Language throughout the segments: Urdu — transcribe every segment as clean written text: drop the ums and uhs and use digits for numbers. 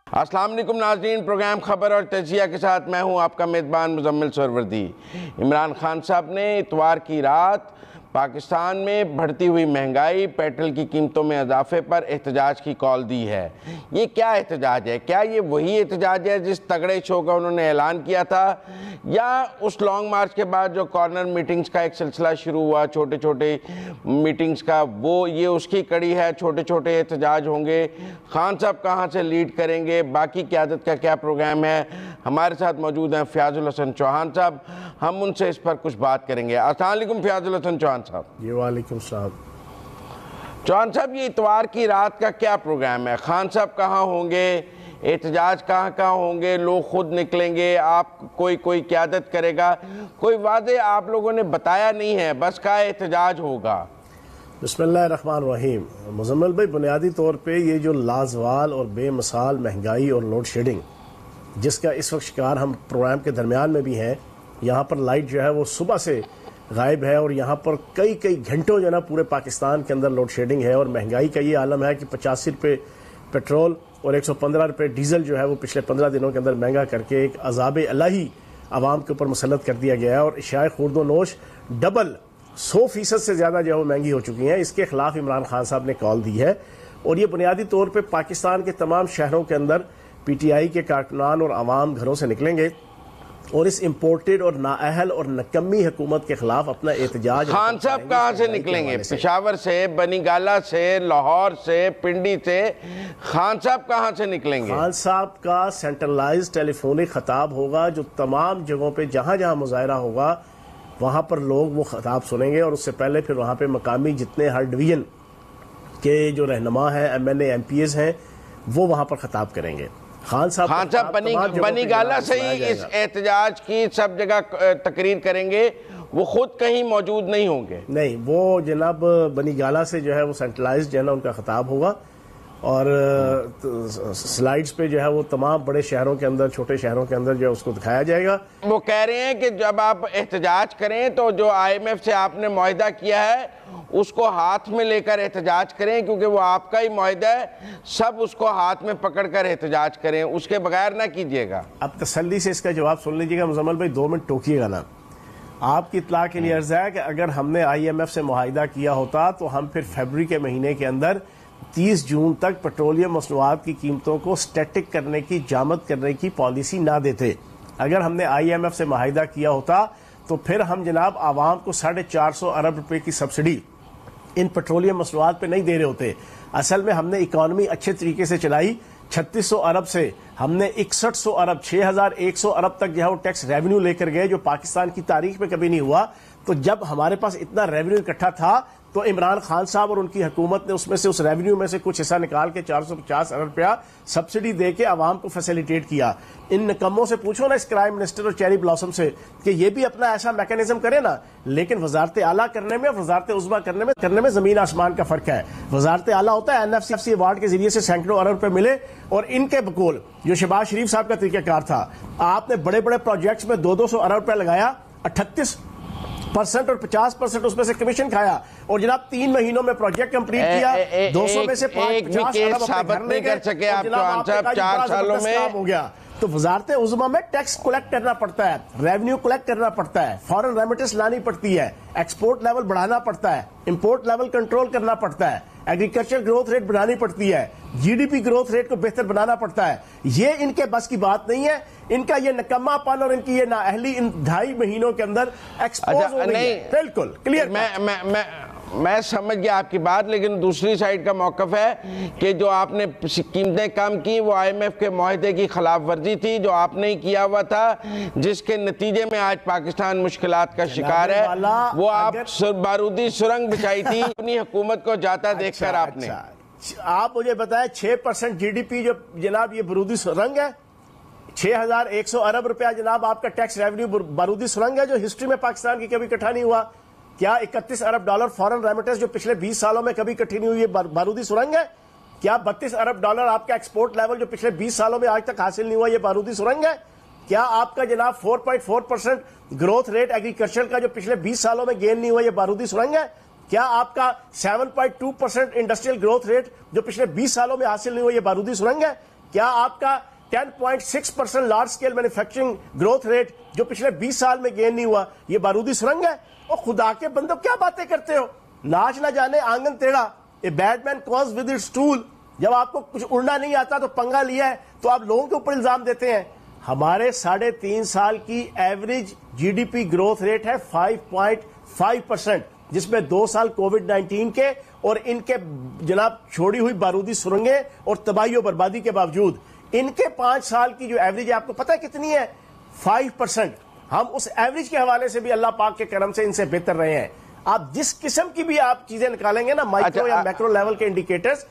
السلام علیکم ناظرین، پروگرام خبر اور تجزیہ کے ساتھ میں ہوں آپ کا میزبان مزمل سروردی۔ عمران خان صاحب نے اتوار کی رات پاکستان میں بڑھتی ہوئی مہنگائی، پیٹرول کی قیمتوں میں اضافے پر احتجاج کی کال دی ہے۔ یہ کیا احتجاج ہے؟ کیا یہ وہی احتجاج ہے جس تگڑے شو کا انہوں نے اعلان کیا تھا، یا اس لانگ مارچ کے بعد جو کارنر میٹنگز کا ایک سلسلہ شروع ہوا، چھوٹے چھوٹے میٹنگز کا، یہ اس کی کڑی ہے؟ چھوٹے چھوٹے احتجاج ہوں گے؟ خان صاحب کہاں سے لیڈ کریں گے؟ باقی قیادت کا کیا پروگرام ہے؟ ہمارے ساتھ موجود ہیں فیاض الحسن چوہان صاحب، ہم ان سے اس پر کچھ بات کریں گے۔ السلام علیکم فیاض الحسن چوہان صاحب۔ جی وعلیکم السلام۔ چوہان صاحب، یہ اتوار کی رات کا کیا پروگرام ہے؟ خان صاحب کہاں ہوں گے؟ احتجاج کہاں ہوں گے؟ لوگ خود نکلیں گے؟ آپ کوئی قیادت کرے گا؟ کوئی واضح آپ لوگوں نے بتایا نہیں ہے، بس کا احتجاج ہوگا۔ بسم اللہ الرحمن الرحیم۔ مزمل بھائی، بنیادی طور پہ یہ جو لازوال اور بے مثال مہنگائی اور لوڈ شیڈنگ جس کا اس وقت شکار ہم پروگرام کے درمیان میں بھی ہیں، یہاں پر لائٹ جو ہے وہ صبح سے غائب ہے، اور یہاں پر کئی گھنٹوں جو ہے نا پورے پاکستان کے اندر لوڈ شیڈنگ ہے، اور مہنگائی کا یہ عالم ہے کہ 85 روپے پیٹرول اور 115 روپے ڈیزل جو ہے وہ پچھلے 15 دنوں کے اندر مہنگا کر کے ایک عذاب الہی عوام کے اوپر مسلط کر دیا گیا ہے، اور اشیاء خورد و نوش ڈبل 100% سے زیادہ جو ہے وہ مہنگی ہو چکی ہیں۔ اس کے خلاف عمران خان صاحب نے کال دی ہے، اور یہ بنیادی طور پہ پاکستان کے تمام شہروں کے اندر پی ٹی آئی کے کارکنان اور عوام گھروں سے نکلیں گے اور اس امپورٹڈ اور نااہل اور نکمی حکومت کے خلاف اپنا احتجاج۔ خان صاحب کہاں سے نکلیں گے؟ پشاور سے، بنی گالہ سے، لاہور سے، پنڈی سے؟ خان صاحب کہاں سے نکلیں گے؟ خان صاحب کا سینٹرلائز ٹیلی فونک خطاب ہوگا، جو تمام جگہوں پہ جہاں جہاں مظاہرہ ہوگا وہاں پر لوگ وہ خطاب سنیں گے، اور اس سے پہلے پھر وہاں پہ مقامی جتنے ہر ڈویژن کے جو رہنما ہیں، M N A M P As ہیں، وہ وہاں پر خطاب کریں گے۔ خان صاحب بنی گالہ سے ہی اس احتجاج کی سب جگہ تقریر کریں گے، وہ خود کہیں موجود نہیں ہوں گے؟ نہیں، وہ جناب بنی گالہ سے جو ہے وہ سینٹرلائز جو ہے نا ان کا خطاب ہوگا، اور سلائیڈز پہ جو ہے وہ تمام بڑے شہروں کے اندر، چھوٹے شہروں کے اندر جو ہے اس کو دکھایا جائے گا۔ وہ کہہ رہے ہیں کہ جب آپ احتجاج کریں تو جو آئی ایم ایف سے آپ نے معاہدہ کیا ہے اس کو ہاتھ میں لے کر احتجاج کریں، کیونکہ وہ آپ کا ہی معاہدہ ہے، سب اس کو ہاتھ میں پکڑ کر احتجاج کریں، اس کے بغیر نہ کیجیے گا۔ اب تسلی سے اس کا جواب سن لیجیے گا مزمل بھائی، 2 منٹ ٹوکیے گا نا۔ آپ کی اطلاع کے لیے عرض ہے کہ اگر ہم نے آئی ایم ایف سے معاہدہ کیا ہوتا تو ہم پھر فیبری کے مہینے کے اندر 30 جون تک پیٹرولیم مصنوعات کی قیمتوں کو سٹیٹک کرنے کی، جامد کرنے کی پالیسی نہ دیتے۔ اگر ہم نے آئی ایم ایف سے معاہدہ کیا ہوتا تو پھر ہم جناب عوام کو 450 ارب روپے کی سبسڈی ان پیٹرولیم مصنوعات پہ نہیں دے رہے ہوتے۔ اصل میں ہم نے اکانومی اچھے طریقے سے چلائی، 3600 ارب سے ہم نے 6100 ارب 6100 ارب تک جو ہے وہ ٹیکس ریونیو لے کر گئے، جو پاکستان کی تاریخ میں کبھی نہیں ہوا۔ تو جب ہمارے پاس اتنا ریونیو اکٹھا تھا تو عمران خان صاحب اور ان کی حکومت نے اس میں سے، اس ریونیو میں سے کچھ حصہ نکال کے 450 ارب روپیہ سبسڈی دے کے عوام کو فیسیلیٹیٹ کیا۔ ان نکموں سے پوچھو نا، اس کرائم منسٹر اور چیری بلاسم سے، کہ یہ بھی اپنا ایسا میکانزم کرے نا، لیکن وزارت اعلیٰ کرنے میں اور وزارت عظمیٰ کرنے میں زمین آسمان کا فرق ہے۔ وزارت اعلیٰ ہوتا ہے این ایف سی ایوارڈ کے ذریعے سے سینکڑوں ارب روپے ملے، اور ان کے بقول جو شہباز شریف صاحب کا طریقہ کار تھا، آپ نے بڑے بڑے پروجیکٹس میں 200 ارب روپے لگایا، 38% اور 50% اس میں سے کمیشن کھایا، اور جناب 3 مہینوں میں پروجیکٹ کمپلیٹ کیا، 200 میں سے 50 ارب اپنے گھر لے گئے، اور جناب آپ کا 4 سالوں میں کام ہو گیا۔ تو وزارت عظمیٰ میں ٹیکس کلیکٹ کرنا پڑتا ہے، ریونیو کلیکٹ کرنا پڑتا ہے، فارن ریمیٹنس لانی پڑتی ہے، ایکسپورٹ لیول بڑھانا پڑتا ہے، امپورٹ لیول کنٹرول کرنا پڑتا ہے، ایگریکلچر گروتھ ریٹ بڑھانی پڑتی ہے، G D P growth rate کو بہتر بنانا پڑتا ہے۔ یہ ان کے بس کی بات نہیں ہے، ان کا یہ نکما پن اور ان کی یہ نااہلی ان 2.5 مہینوں کے اندر ایکسپوز ہو گئی ہے۔ بالکل کلیئر۔ میں سمجھ گیا آپ کی بات، لیکن دوسری سائیڈ کا موقف ہے کہ جو آپ نے قیمتیں کم کی وہ آئی ایم ایف کے معاہدے کی خلاف ورزی تھی، جو آپ نے کیا ہوا تھا، جس کے نتیجے میں آج پاکستان مشکلات کا شکار ہے۔ وہ آپ بارودی سرنگ بچائی تھی اپنی حکومت کو جاتا دیکھ کر آپ نے۔ آپ مجھے بتائیں 6% جی ڈی پی جو جناب یہ بارودی سرنگ ہے، 6100 ارب روپیہ جناب آپ کا ٹیکس ریونیو بارودی سرنگ ہے، جو ہسٹری میں پاکستان کی کبھی اکٹھا نہیں ہوا۔ کیا 31 ارب ڈالر فارن ریمیٹنس جو پچھلے 20 سالوں میں کبھی اکٹھی نہیں ہوئی یہ بارودی سرنگ ہے؟ کیا 32 ارب ڈالر آپ کا ایکسپورٹ لیول جو پچھلے 20 سالوں میں آج تک حاصل نہیں ہوا یہ بارودی سرنگ ہے؟ کیا آپ کا جناب 4.4% گروتھ ریٹ ایگریکلچر کا جو پچھلے 20 سالوں میں گین نہیں ہوا یہ بارودی سرنگ ہے؟ کیا آپ کا 7.2% انڈسٹریل گروتھ ریٹ جو پچھلے 20 سالوں میں حاصل نہیں ہوا یہ بارودی سرنگ ہے؟ کیا آپ کا 10.6% large scale manufacturing growth rate جو پچھلے 20 سال میں گین نہیں ہوا یہ بارودی سرنگ ہے؟ اور خدا کے بندو کیا باتیں کرتے ہو؟ ناچ نہ جانے آنگن ٹیڑھا، a bad man cause with its tool. جب آپ کو کچھ اڑنا نہیں آتا تو پنگا لیا ہے تو آپ لوگوں کے اوپر الزام دیتے ہیں. ہمارے 3.5 سال کی average G D P growth rate ہے 5.5%، جس میں 2 سال کووڈ 19 کے اور ان کے جناب چھوڑی ہوئی بارودی سرنگیں اور تباہی و بربادی کے باوجود ان کے 5 سال کی جو ایوریج ہے آپ کو پتہ ہے کتنی ہے؟ 5%. ہم اس ایوریج کے حوالے سے بھی اللہ پاک کے کرم سے ان سے بہتر رہے ہیں. آپ جس قسم کی بھی آپ چیزیں نکالیں گے نا مائکرو یا میکرو لیول کے انڈیکیٹرز،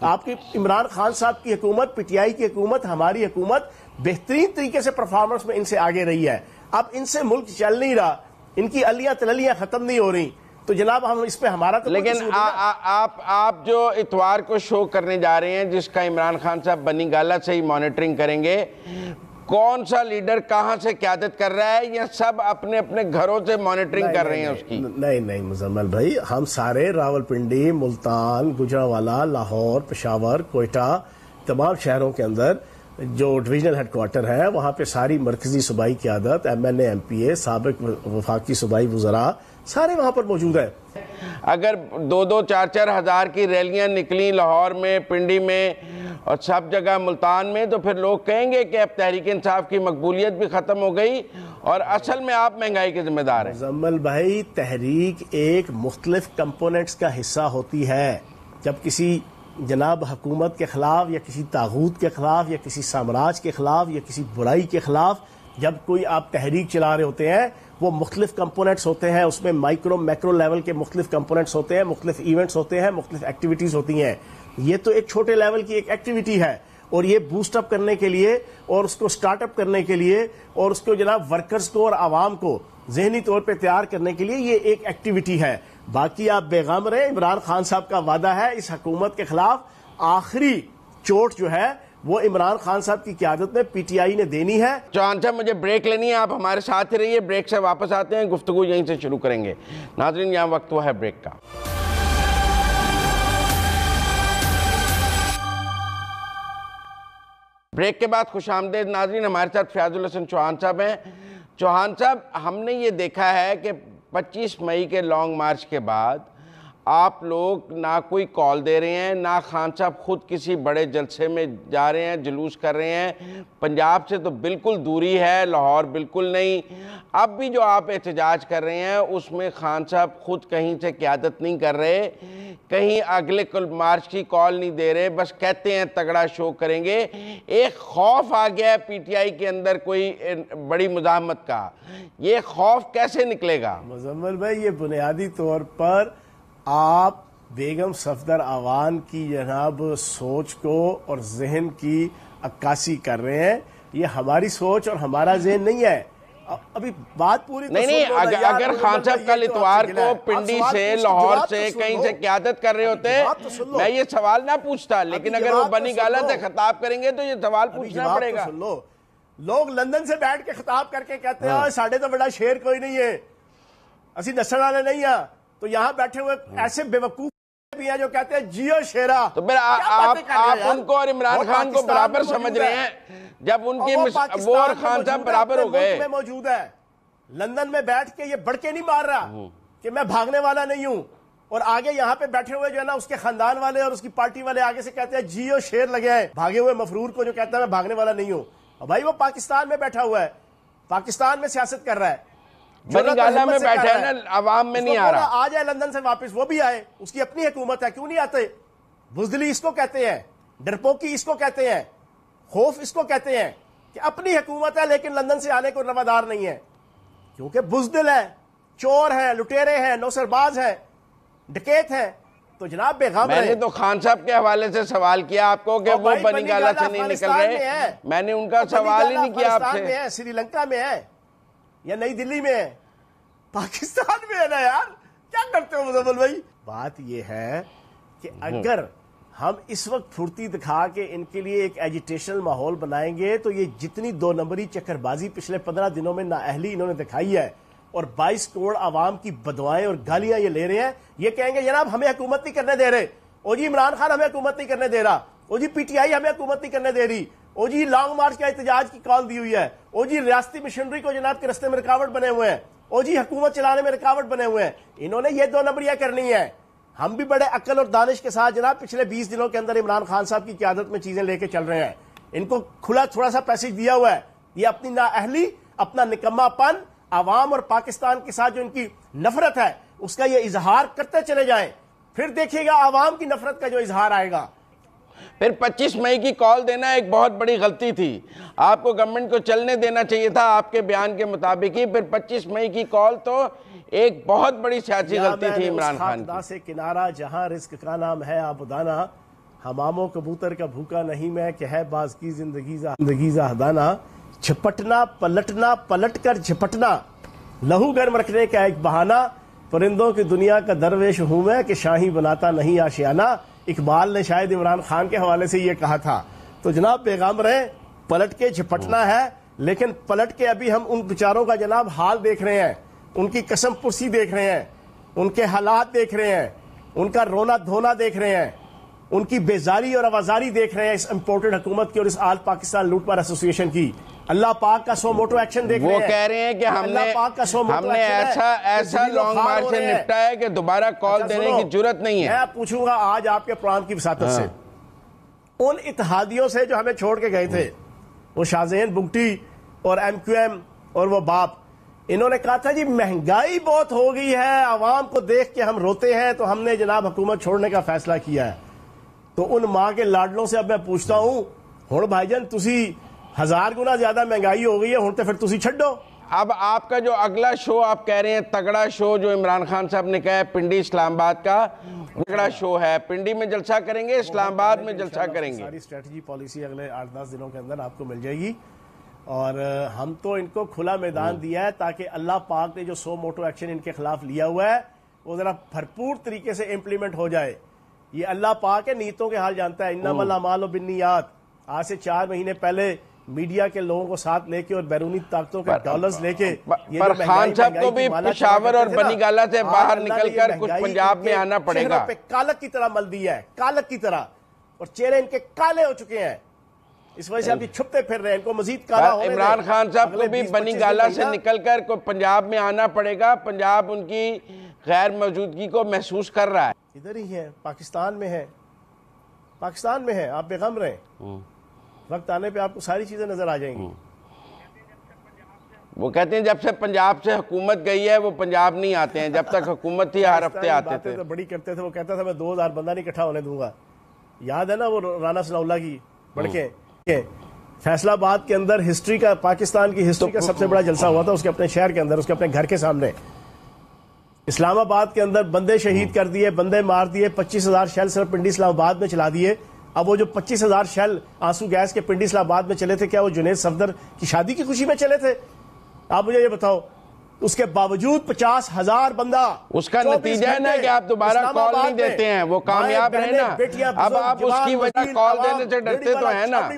آپ کی عمران خان صاحب کی حکومت، پی ٹی آئی کی حکومت، ہماری حکومت بہترین طریقے سے پرفارمنس میں ان سے آگے رہی ہے. اب ان سے ملک چل نہیں رہا، ان کی الیاں تللیاں ختم نہیں ہو رہی، تو جناب ہم اس پہ ہمارا تو لیکن آپ جو اتوار کو شو کرنے جا رہے ہیں جس کا عمران خان صاحب بنی گالا سے ہی مانیٹرنگ کریں گے، کون سا لیڈر کہاں سے قیادت کر رہا ہے یا سب اپنے اپنے گھروں سے مانیٹرنگ کر رہے ہیں اس کی؟ نہیں مزمل بھائی، ہم سارے راولپنڈی، ملتان، گجرانوالہ، لاہور، پشاور، کوئٹہ، تمام شہروں کے اندر جو ڈویژنل ہیڈ کوارٹر ہے وہاں پہ ساری مرکزی صوبائی قیادت، ایم این اے، ایم پی اے، سابق وفاقی صوبائی وزراء سارے وہاں پر موجود ہیں. اگر 2-2 4-4 ہزار کی ریلیاں نکلیں لاہور میں، پنڈی میں اور سب جگہ ملتان میں، تو پھر لوگ کہیں گے کہ اب تحریک انصاف کی مقبولیت بھی ختم ہو گئی اور اصل میں آپ مہنگائی کے ذمہ دار ہیں. مزمل بھائی، تحریک ایک مختلف کمپوننٹس کا حصہ ہوتی ہے. جب کسی جناب حکومت کے خلاف یا کسی طاغوت کے خلاف یا کسی سامراج کے خلاف یا کسی برائی کے خلاف جب کوئی آپ تحریک چلا رہے ہوتے ہیں، وہ مختلف کمپوننٹس ہوتے ہیں، اس میں مائکرو میکرو لیول کے مختلف کمپوننٹس ہوتے ہیں، مختلف ایونٹس ہوتے ہیں، مختلف ایکٹیویٹیز ہوتی ہیں. یہ تو ایک چھوٹے لیول کی ایک ایکٹیویٹی ہے، اور یہ بوسٹ اپ کرنے کے لیے اور اس کو سٹارٹ اپ کرنے کے لیے اور اس کو جناب ورکرز کو اور عوام کو ذہنی طور پہ تیار کرنے کے لیے یہ ایک ایکٹیویٹی ہے. باقی آپ بیغام رہیں، عمران خان صاحب کا وعدہ ہے اس حکومت کے خلاف آخری چوٹ جو ہے وہ عمران خان صاحب کی قیادت میں پی ٹی آئی نے دینی ہے. چوہان صاحب مجھے بریک لینی ہے، آپ ہمارے ساتھ ہی رہیے، بریک سے واپس آتے ہیں، گفتگو یہیں سے شروع کریں گے. ناظرین یہاں وقت ہوا ہے بریک کا. بریک کے بعد خوش آمدید ناظرین، ہمارے ساتھ فیاض الحسن چوہان صاحب ہیں. چوہان صاحب، ہم نے یہ دیکھا ہے کہ 25 مئی کے لانگ مارچ کے بعد آپ لوگ نہ کوئی کال دے رہے ہیں، نہ خان صاحب خود کسی بڑے جلسے میں جا رہے ہیں، جلوس کر رہے ہیں. پنجاب سے تو بالکل دوری ہے، لاہور بالکل نہیں. اب بھی جو آپ احتجاج کر رہے ہیں اس میں خان صاحب خود کہیں سے قیادت نہیں کر رہے، کہیں اگلے مارچ کی کال نہیں دے رہے، بس کہتے ہیں تگڑا شو کریں گے. ایک خوف آ گیا ہے پی ٹی آئی کے اندر کوئی بڑی مزاحمت کا، یہ خوف کیسے نکلے گا؟ مزمل بھائی، یہ بنیادی طور پر آپ بیگم صفدر اعوان کی جناب سوچ کو اور ذہن کی عکاسی کر رہے ہیں. یہ ہماری سوچ اور ہمارا ذہن نہیں ہے. ابھی بات پوری نہیں، اگر خان صاحب کل اتوار کو پنڈی سے، لاہور سے، کہیں سے قیادت کر رہے ہوتے میں یہ سوال نہ پوچھتا، لیکن اگر وہ بنی گالا سے خطاب کریں گے تو یہ سوال پوچھنا پڑے گا. لوگ لندن سے بیٹھ کے خطاب کر کے کہتے ہیں ساڑھے تو بڑا شیر کوئی نہیں ہے، اسی نسل والے نہیں ہیں. تو یہاں بیٹھے ہوئے ایسے بے وقوف بھی ہیں جو کہتے ہیں جیو شیرا. تو پھر آپ ان کو اور عمران خان کو برابر سمجھ رہے ہیں، جب ان کی وہ اور خان صاحب برابر ہو گئے. میں موجود ہے لندن میں بیٹھ کے یہ بڑکے نہیں مار رہا کہ میں بھاگنے والا نہیں ہوں، اور آگے یہاں پہ بیٹھے ہوئے جو ہے نا اس کے خاندان والے اور اس کی پارٹی والے آگے سے کہتے ہیں جیو شیر لگے ہیں بھاگے ہوئے مفرور کو جو کہتا ہے میں بھاگنے والا نہیں ہوں. اور بھائی وہ پاکستان میں بیٹھا ہوا ہے، پاکستان میں سیاست کر رہا ہے، بنی گالا میں بیٹھے ہیں نا، عوام میں نہیں آ رہا. آ جائے لندن سے واپس، وہ بھی آئے، اس کی اپنی حکومت ہے، کیوں نہیں آتے؟ بزدلی اس کو کہتے ہیں، ڈرپوکی اس کو کہتے ہیں، خوف اس کو کہتے ہیں کہ اپنی حکومت ہے لیکن لندن سے آنے کو روادار نہیں ہے، کیونکہ بزدل ہے، چور ہیں، لٹیرے ہیں، نوسرباز ہیں، ڈکیت ہیں. تو جناب بیغام رہے. میں نے تو خان صاحب کے حوالے سے سوال کیا آپ کو کہ وہ بنی گالا سے نہیں نکل رہے، میں نے ان کا سوال ہی نہیں کیا آپ سے. سری لنکا میں ہے یا نئی دلی میں ہے؟ پاکستان میں ہے نا یار، کیا کرتے ہو مزمل بھائی؟ بات یہ ہے کہ اگر ہم اس وقت پھرتی دکھا کے ان کے لیے ایک ایجیٹیشنل ماحول بنائیں گے تو یہ جتنی 2 نمبری چکر بازی پچھلے 15 دنوں میں نااہلی انہوں نے دکھائی ہے اور 22 کروڑ عوام کی بدوائیں اور گالیاں یہ لے رہے ہیں، یہ کہیں گے جناب ہمیں حکومت نہیں کرنے دے رہے، اور جی عمران خان ہمیں حکومت نہیں کرنے دے رہا. او جی پی ٹی آئی ہمیں حکومت نہیں کرنے دے رہی، او جی لانگ مارچ کا احتجاج کی کال دی ہوئی ہے، او جی ریاستی مشنری کو جناب کے رستے میں رکاوٹ بنے ہوئے ہیں، او جی حکومت چلانے میں رکاوٹ بنے ہوئے ہیں. انہوں نے یہ 2 نمبریاں کرنی ہے. ہم بھی بڑے عقل اور دانش کے ساتھ جناب پچھلے 20 دنوں کے اندر عمران خان صاحب کی قیادت میں چیزیں لے کے چل رہے ہیں. ان کو کھلا تھوڑا سا پیسج دیا ہوا ہے. یہ اپنی نااہلی، اپنا نکما پن، عوام اور پاکستان کے ساتھ جو ان کی نفرت ہے اس کا یہ اظہار کرتے چلے جائیں. پھر دیکھیے گا عوام کی نفرت کا جو اظہار آئے گا. پھر 25 مئی کی کال دینا ایک بہت بڑی غلطی تھی. آپ کو گورنمنٹ کو چلنے دینا چاہیے تھا آپ کے بیان کے مطابق ہی. پھر 25 مئی کی کال تو ایک بہت بڑی سیاسی غلطی تھی عمران خان کی. سے کنارہ جہاں رزق کا نام ہے آبادانہ، حمام و کبوتر کا بھوکا نہیں میں کہ ہے باز کی زندگی زاہدانہ. جھپٹنا پلٹنا پلٹ کر جھپٹنا لہو گرم رکھنے کا ایک بہانہ. پرندوں کی دنیا کا درویش ہوں میں کہ شاہی بناتا نہیں آشیانہ. اقبال نے شاید عمران خان کے حوالے سے یہ کہا تھا. تو جناب پیغام رہے، پلٹ کے جھپٹنا ہے، لیکن پلٹ کے ابھی ہم ان بیچاروں کا جناب حال دیکھ رہے ہیں، ان کی قسم پرسی دیکھ رہے ہیں، ان کے حالات دیکھ رہے ہیں، ان کا رونا دھونا دیکھ رہے ہیں، ان کی بیزاری اور آوازاری دیکھ رہے ہیں اس امپورٹڈ حکومت کی اور اس آل پاکستان لوٹ مار ایسوسی ایشن کی. اللہ پاک کا سو موٹو ایکشن دیکھ رہے ہیں. وہ کہہ رہے ہیں کہ ہم نے ایسا لانگ مارچ سے نپٹا ہے کہ دوبارہ کال دینے کی جرت نہیں ہے. میں پوچھوں گا آج آپ کے پروگرام کی وساطت سے ان اتحادیوں سے جو ہمیں چھوڑ کے گئے تھے، وہ شاہزین بگٹی اور ایم کیو ایم اور وہ باپ، انہوں نے کہا تھا جی مہنگائی بہت ہو گئی ہے، عوام کو دیکھ کے ہم روتے ہیں، تو ہم نے جناب حکومت چھوڑنے کا فیصلہ کیا ہے. تو ان ماں کے لاڈلوں سے اب میں پوچھتا ہوں، ہن بھائی جان تسی 1000 گنا زیادہ مہنگائی ہو گئی ہے، ہن تو پھر تسی چھڈو. اب آپ کا جو اگلا شو آپ کہہ رہے ہیں تگڑا شو جو عمران خان صاحب نے کہا ہے پنڈی اسلام آباد کا تگڑا شو ہے، پنڈی میں جلسہ کریں گے، اسلام آباد میں جلسہ کریں گے. ساری اسٹریٹجی پالیسی اگلے 8-10 دنوں کے اندر آپ کو مل جائے گی. اور ہم تو ان کو کھلا میدان دیا ہے تاکہ اللہ پاک نے جو سو موٹو ایکشن ان کے خلاف لیا ہوا ہے وہ ذرا بھرپور طریقے سے امپلیمنٹ ہو جائے. یہ اللہ پاک ہے، نیتوں کے حال جانتا ہے. انما الاعمال بالنیات. آج سے 4 مہینے پہلے میڈیا کے لوگوں کو ساتھ لے کے اور بیرونی طاقتوں کے ڈالرز لے کے پر خان صاحب کو بھی پشاور اور بنی گالہ سے باہر نکل کر کچھ پنجاب میں آنا پڑے گا. پہ کالک کی طرح مل دیا ہے، کالک کی طرح، اور چہرے ان کے کالے ہو چکے ہیں. اس وجہ سے اب یہ چھپتے پھر رہے ہیں، ان کو مزید کالا ہونے دیں. عمران خان صاحب کو بھی بنی گالہ سے نکل کر پنجاب میں آنا پڑے گا. پنجاب ان کی غیر موجودگی کو محسوس کر رہا ہے. ادھر ہی ہے، پاکستان میں ہے، پاکستان میں ہے. آپ بے غم رہیں، وقت آنے پہ آپ کو ساری چیزیں نظر آ جائیں گی. وہ کہتے ہیں جب سے پنجاب سے حکومت گئی ہے وہ پنجاب نہیں آتے ہیں، جب تک حکومت تھی ہر ہفتے آتے تھے. بڑی کرتے تھے، وہ کہتا تھا میں 2000 بندہ نہیں اکٹھا ہونے دوں گا. یاد ہے نا وہ رانا ثناء اللہ کی بڑکے فیصلہ آباد کے اندر ہسٹری کا، پاکستان کی ہسٹری کا سب سے بڑا جلسہ ہوا تھا اس کے اپنے شہر کے اندر، اس کے اپنے گھر کے سامنے. اسلام آباد کے اندر بندے شہید کر دیے، بندے مار دیے، 25,000 شیل صرف پنڈی اسلام آباد میں چلا دیے. اب وہ جو 25,000 شیل آنسو گیس کے پنڈی اسلام آباد میں چلے تھے، کیا وہ جنید صفدر کی شادی کی خوشی میں چلے تھے؟ آپ مجھے یہ بتاؤ. اس کے باوجود 50,000 بندہ، اس کا نتیجہ ہے نا کہ آپ دوبارہ کال نہیں دیتے ہیں، وہ کامیاب رہے نا. اب آپ اس کی وجہ کال دینے سے ڈرتے تو ہیں نا،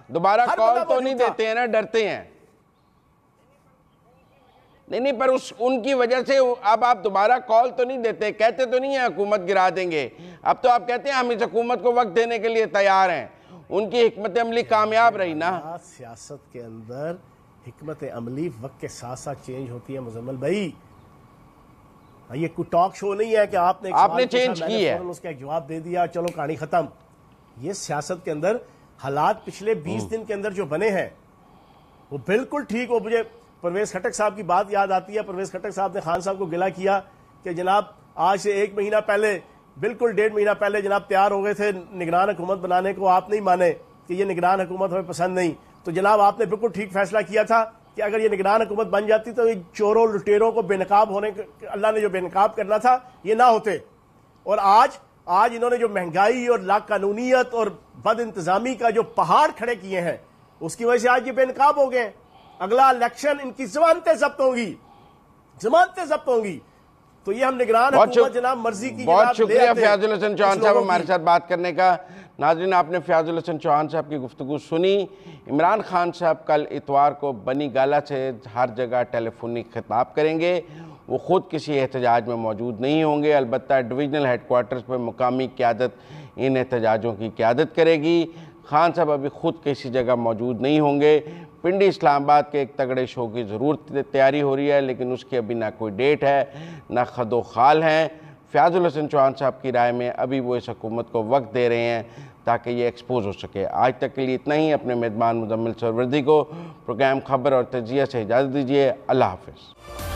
دوبارہ کال تو نہیں دیتے ہیں نا، ڈرتے ہیں. نہیں پر ان کی وجہ سے اب آپ دوبارہ کال تو نہیں دیتے، کہتے تو نہیں ہیں حکومت گرا دیں گے. اب تو آپ کہتے ہیں ہم اس حکومت کو وقت دینے کے لیے تیار ہیں. ان کی حکمت عملی کامیاب رہی نا. سیاست کے اندر حکمت عملی وقت کے ساتھ ساتھ چینج ہوتی ہے مزمل بھائی. یہ کوئی ٹاک شو نہیں ہے کہ آپ نے چینج کی ہے، اس کا ایک جواب دے دیا چلو کہانی ختم. یہ سیاست کے اندر حالات پچھلے 20 دن کے اندر جو بنے ہیں وہ بالکل ٹھیک. وہ مجھے پرویز خٹک صاحب کی بات یاد آتی ہے. پرویز خٹک صاحب نے خان صاحب کو گلہ کیا کہ جناب آج سے 1 مہینہ پہلے، بالکل 1.5 مہینہ پہلے جناب تیار ہو گئے تھے نگران حکومت بنانے کو، آپ نہیں مانے کہ یہ نگران حکومت ہمیں پسند نہیں. تو جناب آپ نے بالکل ٹھیک فیصلہ کیا تھا کہ اگر یہ نگران حکومت بن جاتی تو یہ چوروں لٹیروں کو بے نقاب ہونے، اللہ نے جو بے نقاب کرنا تھا یہ نہ ہوتے. اور آج انہوں نے جو مہنگائی اور لا قانونیت اور بد انتظامی کا جو پہاڑ کھڑے کیے ہیں اس کی وجہ سے آج یہ بے نقاب ہو گئے. اگلا الیکشن ان کی ضمانتیں ضبط ہوں گی. تو یہ ہم نگران حکومت جناب مرضی کی. بہت شکریہ فیاض الحسن چوہان صاحب ہمارے ساتھ بات کرنے کا. ناظرین آپ نے فیاض الحسن چوہان صاحب کی گفتگو سنی. عمران خان صاحب کل اتوار کو بنی گالہ سے ہر جگہ ٹیلی فونک خطاب کریں گے. وہ خود کسی احتجاج میں موجود نہیں ہوں گے، البتہ ڈویژنل ہیڈ کوارٹرز پر مقامی قیادت ان احتجاجوں کی قیادت کرے گی۔ خان صاحب ابھی خود کسی جگہ موجود نہیں ہوں گے۔ پنڈی اسلام آباد کے ایک تگڑے شو کی ضرور تیاری ہو رہی ہے، لیکن اس کی ابھی نہ کوئی ڈیٹ ہے نہ خد و خال ہیں۔ فیاض الحسن چوہان صاحب کی رائے میں ابھی وہ اس حکومت کو وقت دے رہے ہیں تاکہ یہ ایکسپوز ہو سکے۔ آج تک کے لیے اتنا ہی۔ اپنے میزبان مزمل سروردی کو پروگرام خبر اور تجزیہ سے اجازت دیجیے۔ اللہ حافظ۔